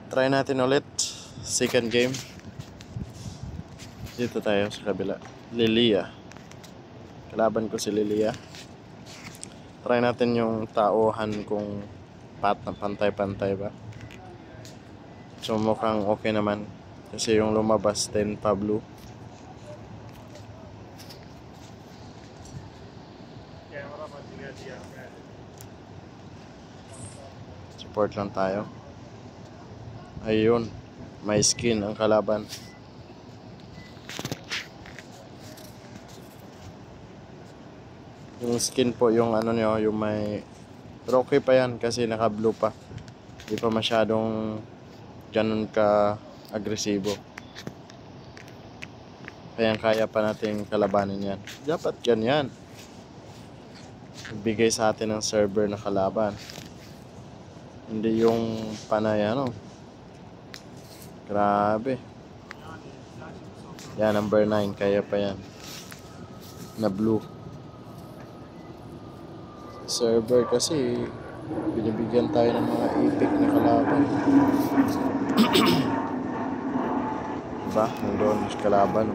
Try natin ulit. Second game. Dito tayo sa kabila. Lilia. Kalaban ko si Lilia. Try natin yung tauhan kung pantay-pantay ba. So mukhang okay naman. Kasi yung lumabas 10 Pablo. Support lang tayo. Ayun. May skin ang kalaban. Yung skin po yung ano nyo, yung may... Pero okay pa yan kasi naka blue pa. Hindi pa masyadong ganun ka agresibo. Kaya pa natin kalabanin yan. Dapat ganyan. Bigay sa atin ng server na kalaban. Hindi yung panay ano. Grabe. Yan, number 9. Kaya pa yan. Na blue. Server kasi binibigyan tayo ng mga epic na kalaban. Diba? Nandun yung kalaban.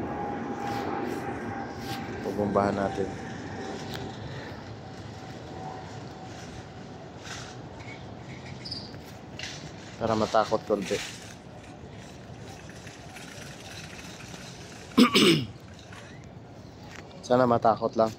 Pabombahan natin. Para matakot konti. Sana matakot lang.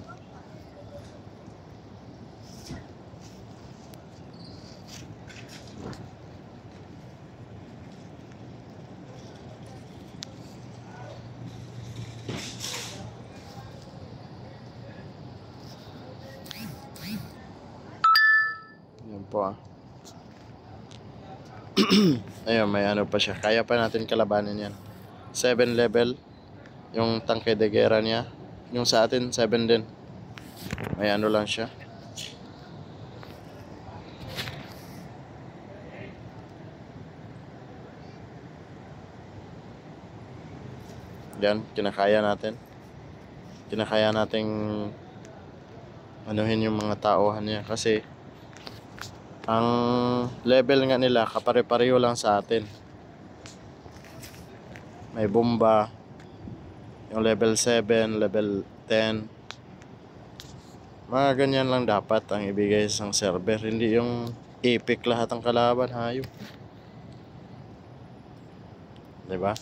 Yan po ah. Ayun, may ano pa siya. Kaya pa natin kalabanin yan. 7 level. Yung tangke de guerra niya. Yung sa atin, 7 din. May ano lang siya. Yan, kinakaya natin. Kinakaya nating anuhin yung mga tauhan niya. Kasi ang level nga nila kapare-pareho lang sa atin. May bomba. Yung level 7, level 10. Mga ganyan lang dapat ang ibigay sa isang server. Hindi yung epic lahat ang kalaban. Hayop. Diba?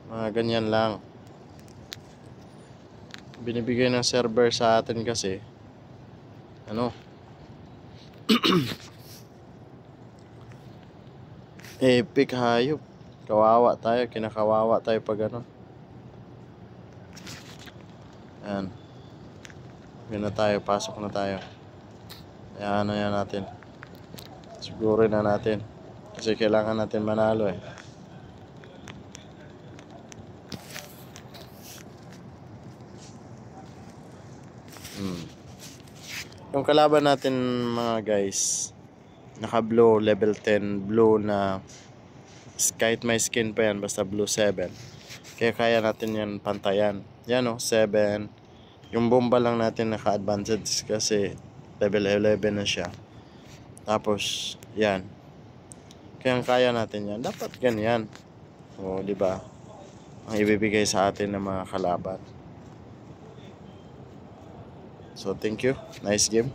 Mga ganyan lang. Binibigay ng server sa atin kasi ano epic hayop. Kawawa tayo. Kinakawawa tayo pag ano. Ayan. Yun na tayo. Pasok na tayo. Ayan na yan natin. Sigurin na natin. Kasi kailangan natin manalo eh. Yung kalaban natin mga guys, naka blue level 10, blue na kahit may skin pa yan, basta blue 7. Kaya kaya natin yan pantayan. Yan o, 7. Yung bomba lang natin naka advantage kasi level 11 na siya. Tapos yan. Kaya natin yan. Dapat ganyan. O di ba? Ang ibibigay sa atin ng mga kalaban. So thank you. Nice game.